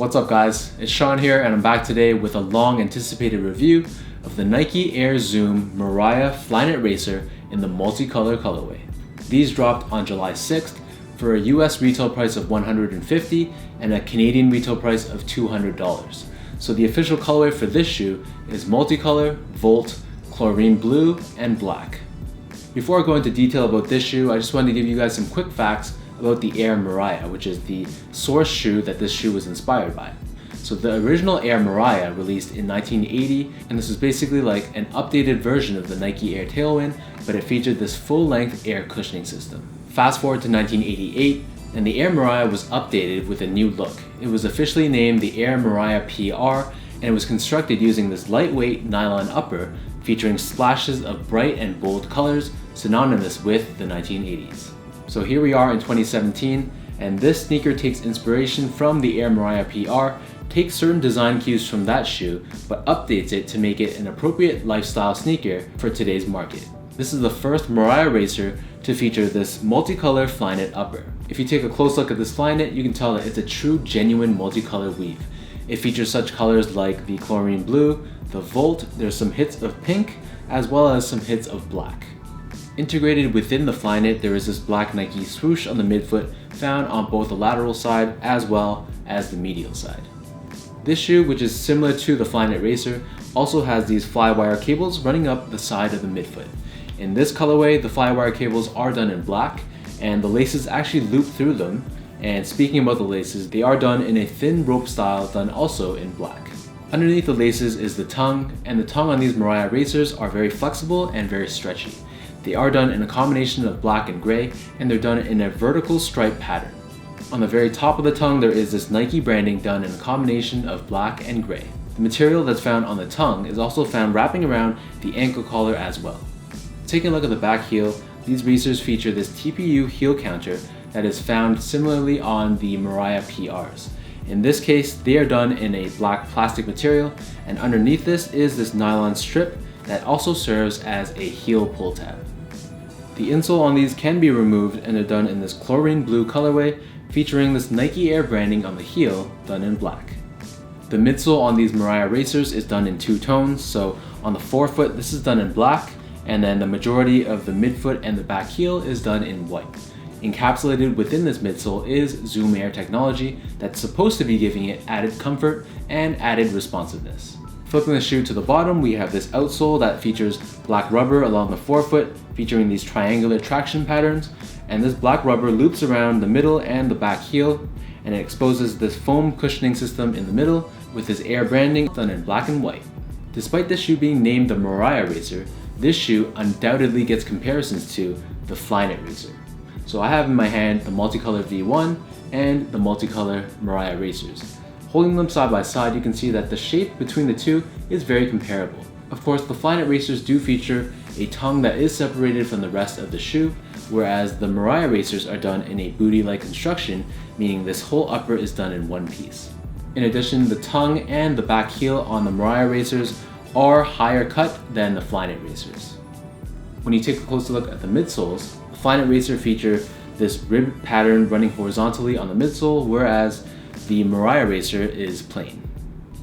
What's up guys, it's Sean here and I'm back today with a long anticipated review of the Nike Air Zoom Mariah Flyknit Racer in the multicolor colorway. These dropped on July 6th for a US retail price of $150 and a Canadian retail price of $200. So the official colorway for this shoe is multicolor, volt, chlorine blue, and black. Before I go into detail about this shoe, I just wanted to give you guys some quick facts about the Air Mariah, which is the source shoe that this shoe was inspired by. So the original Air Mariah released in 1980, and this is basically like an updated version of the Nike Air Tailwind, but it featured this full-length air cushioning system. Fast forward to 1988, and the Air Mariah was updated with a new look. It was officially named the Air Mariah PR, and it was constructed using this lightweight nylon upper featuring splashes of bright and bold colors synonymous with the 1980s. So here we are in 2017, and this sneaker takes inspiration from the Air Mariah PR, takes certain design cues from that shoe, but updates it to make it an appropriate lifestyle sneaker for today's market. This is the first Mariah Racer to feature this multicolor Flyknit upper. If you take a close look at this Flyknit, you can tell that it's a true genuine multicolor weave. It features such colors like the chlorine blue, the volt, there's some hits of pink, as well as some hits of black. Integrated within the Flyknit, there is this black Nike swoosh on the midfoot found on both the lateral side as well as the medial side. This shoe, which is similar to the Flyknit Racer, also has these flywire cables running up the side of the midfoot. In this colorway, the flywire cables are done in black and the laces actually loop through them. And speaking about the laces, they are done in a thin rope style done also in black. Underneath the laces is the tongue, and the tongue on these Mariah Racers are very flexible and very stretchy. They are done in a combination of black and gray, and they're done in a vertical stripe pattern. On the very top of the tongue, there is this Nike branding done in a combination of black and gray. The material that's found on the tongue is also found wrapping around the ankle collar as well. Taking a look at the back heel, these Racers feature this TPU heel counter that is found similarly on the Mariah PRs. In this case, they are done in a black plastic material, and underneath this is this nylon strip that also serves as a heel pull tab. The insole on these can be removed and are done in this chlorine blue colorway featuring this Nike Air branding on the heel done in black. The midsole on these Mariah Racers is done in two tones, so on the forefoot this is done in black, and then the majority of the midfoot and the back heel is done in white. Encapsulated within this midsole is Zoom Air technology that's supposed to be giving it added comfort and added responsiveness. Flipping the shoe to the bottom, we have this outsole that features black rubber along the forefoot, featuring these triangular traction patterns, and this black rubber loops around the middle and the back heel, and it exposes this foam cushioning system in the middle with this Air branding done in black and white. Despite this shoe being named the Mariah Racer, this shoe undoubtedly gets comparisons to the Flyknit Racer. So I have in my hand the Multicolor V1 and the Multicolor Mariah Racers. Holding them side by side, you can see that the shape between the two is very comparable. Of course, the Flyknit Racers do feature a tongue that is separated from the rest of the shoe, whereas the Mariah Racers are done in a booty-like construction, meaning this whole upper is done in one piece. In addition, the tongue and the back heel on the Mariah Racers are higher cut than the Flyknit Racers. When you take a closer look at the midsoles, the Flyknit Racer feature this rib pattern running horizontally on the midsole, whereas the Mariah Racer is plain.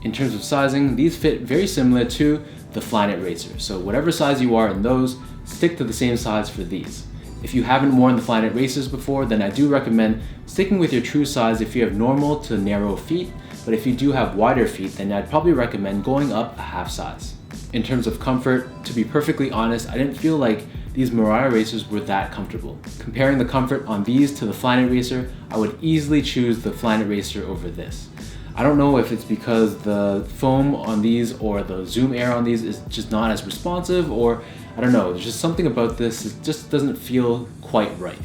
In terms of sizing, these fit very similar to the Flyknit Racer, so whatever size you are in those, stick to the same size for these. If you haven't worn the Flyknit Racers before, then I do recommend sticking with your true size if you have normal to narrow feet, but if you do have wider feet, then I'd probably recommend going up a half size. In terms of comfort, to be perfectly honest, I didn't feel like these Mariah Racers were that comfortable. Comparing the comfort on these to the Flyknit Racer, I would easily choose the Flyknit Racer over this. I don't know if it's because the foam on these or the Zoom Air on these is just not as responsive, or I don't know, there's just something about this, it just doesn't feel quite right.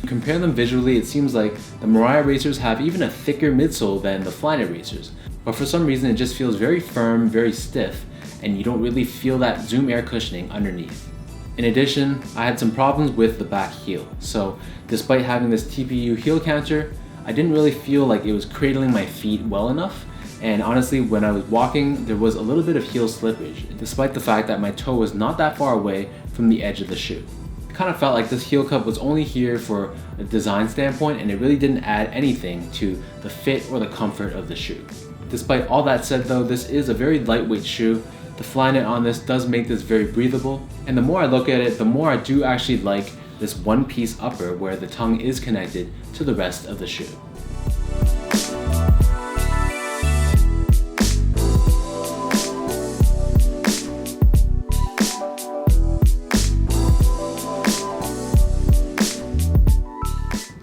Compare them visually, it seems like the Mariah Racers have even a thicker midsole than the Flyknit Racers, but for some reason it just feels very firm, very stiff, and you don't really feel that Zoom Air cushioning underneath. In addition, I had some problems with the back heel, so despite having this TPU heel counter, I didn't really feel like it was cradling my feet well enough, and honestly when I was walking there was a little bit of heel slippage, despite the fact that my toe was not that far away from the edge of the shoe. It kind of felt like this heel cup was only here for a design standpoint, and it really didn't add anything to the fit or the comfort of the shoe. Despite all that said though, this is a very lightweight shoe. The Flyknit on this does make this very breathable, and the more I look at it, the more I do actually like this one-piece upper where the tongue is connected to the rest of the shoe.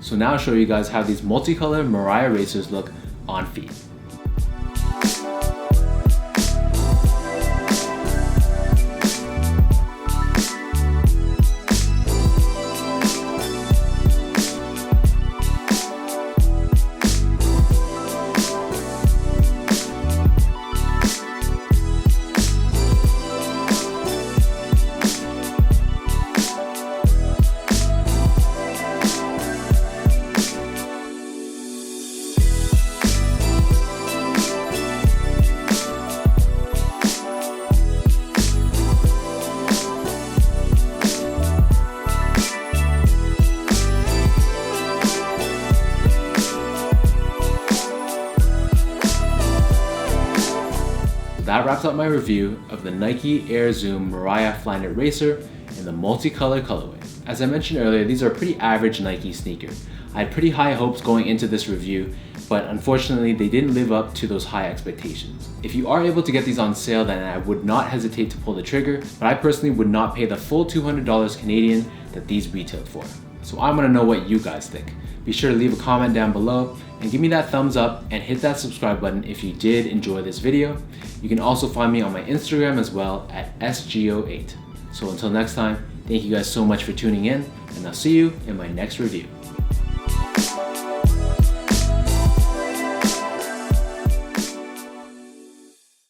So now I'll show you guys how these multicolor Mariah Racers look on feet. That wraps up my review of the Nike Air Zoom Mariah Flyknit Racer in the multicolor colorway. As I mentioned earlier, these are a pretty average Nike sneaker. I had pretty high hopes going into this review, but unfortunately they didn't live up to those high expectations. If you are able to get these on sale, then I would not hesitate to pull the trigger, but I personally would not pay the full $200 Canadian that these retailed for. So I want to know what you guys think. Be sure to leave a comment down below and give me that thumbs up and hit that subscribe button if you did enjoy this video. You can also find me on my Instagram as well at SGO8. So until next time, thank you guys so much for tuning in, and I'll see you in my next review.